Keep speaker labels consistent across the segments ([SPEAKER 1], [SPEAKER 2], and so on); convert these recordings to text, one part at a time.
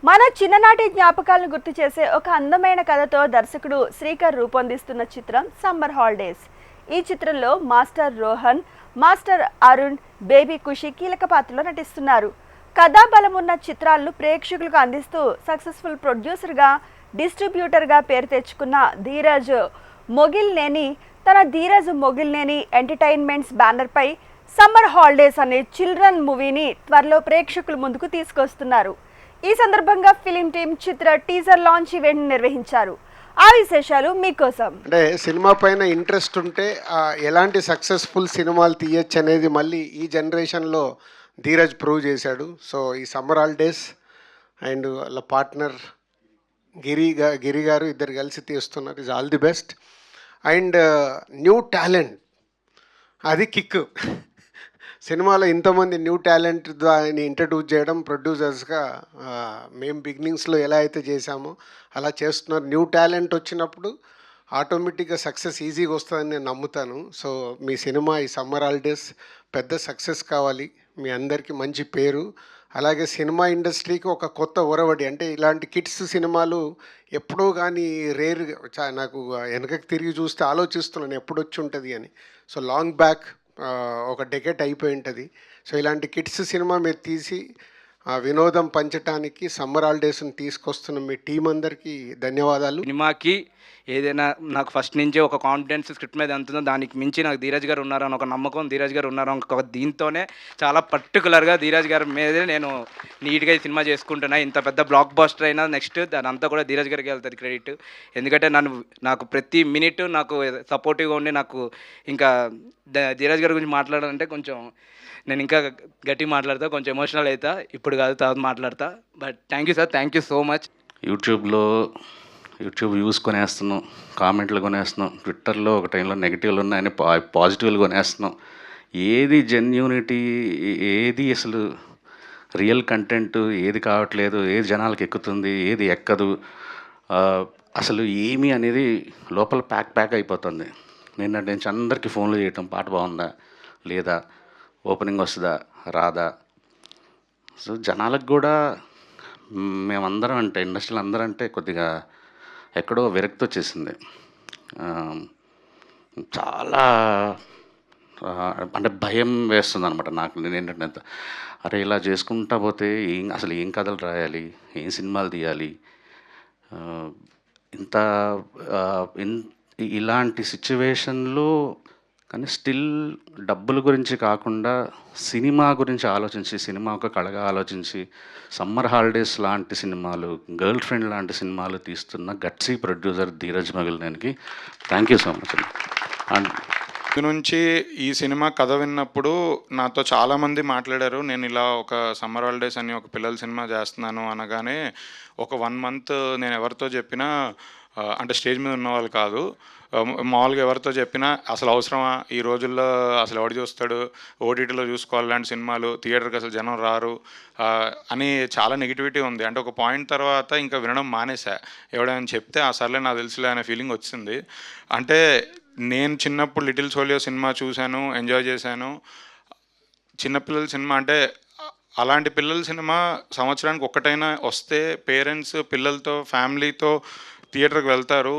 [SPEAKER 1] మన చిన్ననాటి జ్ఞాపకాలను గుర్తు చేసే ఒక అందమైన కథతో దర్శకుడు శ్రీకర్ రూపొందిస్తున్న చిత్రం సమ్మర్ హాలిడేస్. ఈ చిత్రంలో master Rohan, master Arun, baby Khushi కీలక పాత్రలో నటిస్తున్నారు. కథాబలం ఉన్న చిత్రాలను ప్రేక్షకులకు అందిస్తూ సక్సెస్ఫుల్ ప్రొడ్యూసర్గా, డిస్ట్రిబ్యూటర్గా పేరు తెచ్చుకున్న ధీరజ్ మొగిల్నేని తన ధీరజ్ మొగిల్నేని ఎంటర్టైన్మెంట్స్ బ్యానర్పై సమ్మర్ హాలిడేస్ అనే చిల్డ్రన్ మూవీని త్వరలో ప్రేక్షకుల ముందుకు తీసుకొస్తున్నారు. ఈ సందర్భంగా ఫిలిం టీం చిత్ర టీజర్ లాంచ్ ఈవెంట్ నిర్వహించారు. ఆ విశేషాలు మీకోసం.
[SPEAKER 2] అంటే సినిమా పైన ఇంట్రెస్ట్ ఉంటే ఎలాంటి సక్సెస్ఫుల్ సినిమాలు తీయచ్చు అనేది మళ్ళీ ఈ జనరేషన్లో ధీరజ్ ప్రూవ్ చేశాడు. సో ఈ సమ్మర్ హాలిడేస్ అండ్ వాళ్ళ పార్ట్నర్ గిరి గారు ఇద్దరు కలిసి తీస్తున్నారు. Is all the best. And new talent అది కిక్. సినిమాలో ఇంతమంది న్యూ టాలెంట్ దాన్ని ఇంట్రడ్యూస్ చేయడం ప్రొడ్యూసర్స్గా మేము బిగినింగ్స్లో ఎలా అయితే చేశామో అలా చేస్తున్నారు. న్యూ టాలెంట్ వచ్చినప్పుడు ఆటోమేటిక్గా సక్సెస్ ఈజీగా వస్తుందని నేను నమ్ముతాను. సో మీ సినిమా ఈ సమ్మర్ హాలిడేస్ పెద్ద సక్సెస్ కావాలి, మీ అందరికీ మంచి పేరు, అలాగే సినిమా ఇండస్ట్రీకి ఒక కొత్త ఒరవడి. అంటే ఇలాంటి కిడ్స్ సినిమాలు ఎప్పుడో కానీ రేర్, నాకు వెనకకి తిరిగి చూస్తే ఆలోచిస్తున్నాను ఎప్పుడు వచ్చి ఉంటుంది అని. సో లాంగ్ బ్యాక్ ఒక డెకెట్ అయిపోయి ఉంటుంది. సో ఇలాంటి కిడ్స్ సినిమా మీరు తీసి వినోదం పంచడానికి సమ్మర్ హాలిడేస్ని తీసుకొస్తున్న మీ టీం అందరికీ ధన్యవాదాలు.
[SPEAKER 3] సినిమాకి ఏదైనా నాకు ఫస్ట్ నుంచే ఒక కాన్ఫిడెన్స్ స్క్రిప్ట్ మీద ఉంటుందో దానికి మించి నాకు ధీరజ్ గారు ఉన్నారని ఒక నమ్మకం, ధీరజ్ గారు ఉన్నారని ఒక దీంతోనే చాలా పర్టికులర్గా ధీరజ్ గారి మీదే నేను నీట్గా ఈ సినిమా చేసుకుంటున్నా. ఇంత పెద్ద బ్లాక్ బస్టర్ అయినా నెక్స్ట్ దాని అంతా కూడా ధీరజ్ గారికి వెళ్తుంది క్రెడిట్. ఎందుకంటే నాకు ప్రతి మినిట్ నాకు సపోర్టివ్గా ఉండి నాకు ఇంకా ధీరజ్ గారి గురించి మాట్లాడాలంటే కొంచెం నేను ఇంకా గట్టి మాట్లాడతా, కొంచెం ఎమోషనల్ అవుతా. ఇప్పుడు కాదు, తర్వాత మాట్లాడతా. But thank you sir, thank you so much.
[SPEAKER 4] YouTube views కొనేస్తున్నాం, కామెంట్లు కొనేస్తున్నాం, ట్విట్టర్లో ఒక టైంలో నెగిటివ్లు ఉన్నాయని పాజిటివ్లు కొనేస్తున్నాం. ఏది జెన్యూనిటీ, ఏది అసలు రియల్ కంటెంట్ ఏది కావట్లేదు, ఏది జనాలకు ఎక్కుతుంది, ఏది ఎక్కదు, అసలు ఏమి అనేది లోపల ప్యాక్ అయిపోతుంది. నిన్న నుంచి అందరికీ ఫోన్లు చేయటం, పాట బాగుందా లేదా, ఓపెనింగ్ వస్తుందా రాదా. సో జనాలకు కూడా మేమందరం అంటే ఇండస్ట్రీలో అందరూ అంటే కొద్దిగా ఎక్కడో విరక్తి వచ్చేసింది. చాలా అంటే భయం వేస్తుంది అనమాట నాకు. నేనేంటంటే అరే ఇలా చేసుకుంటా పోతే అసలు ఏం కథలు రాయాలి, ఏం సినిమాలు తీయాలి, ఇలాంటి సిచ్యువేషన్లో కానీ స్టిల్ డబ్బుల గురించి కాకుండా సినిమా గురించి ఆలోచించి, సినిమా ఒక కళగా ఆలోచించి సమ్మర్ హాలిడేస్ లాంటి సినిమాలు, గర్ల్ ఫ్రెండ్ లాంటి సినిమాలు తీస్తున్న గట్సీ ప్రొడ్యూసర్ ధీరజ్ మొగిల్నేనికి thank you so much. And
[SPEAKER 5] నుంచి ఈ సినిమా కథ విన్నప్పుడు నాతో చాలామంది మాట్లాడారు. నేను ఇలా ఒక సమ్మర్ హాలిడేస్ అని ఒక పిల్లల సినిమా చేస్తున్నాను అనగానే ఒక 1 month నేను ఎవరితో చెప్పినా, అంటే స్టేజ్ మీద ఉన్న వాళ్ళు కాదు, మామూలుగా ఎవరితో చెప్పినా అసలు అవసరమా ఈ రోజుల్లో, అసలు ఎవడు చూస్తాడు, ఓటీటీలో చూసుకోవాలి లాంటి సినిమాలు, థియేటర్కి అసలు జనం రారు అని చాలా నెగిటివిటీ ఉంది. అంటే ఒక పాయింట్ తర్వాత ఇంకా వినడం మానేసా. ఎవడైనా చెప్తే ఆ సర్లే నాకు తెలుసులే అనే ఫీలింగ్ వచ్చింది. అంటే నేను చిన్నప్పుడు లిటిల్ సోలియో సినిమా చూశాను, ఎంజాయ్ చేశాను. చిన్నపిల్లల సినిమా అంటే అలాంటి పిల్లల సినిమా సంవత్సరానికి ఒక్కటైనా వస్తే పేరెంట్స్ పిల్లలతో, ఫ్యామిలీతో థియేటర్కి వెళ్తారు,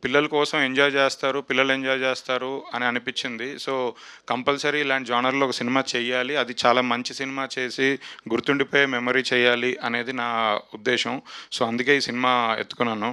[SPEAKER 5] పిల్లల కోసం ఎంజాయ్ చేస్తారు, పిల్లలు ఎంజాయ్ చేస్తారు అని అనిపించింది. సో కంపల్సరీ ఇలాంటి జానర్లో ఒక సినిమా చేయాలి, అది చాలా మంచి సినిమా చేసి గుర్తుండిపోయే మెమరీ చేయాలి అనేది నా ఉద్దేశం. సో అందుకే ఈ సినిమా ఎత్తుకున్నాను.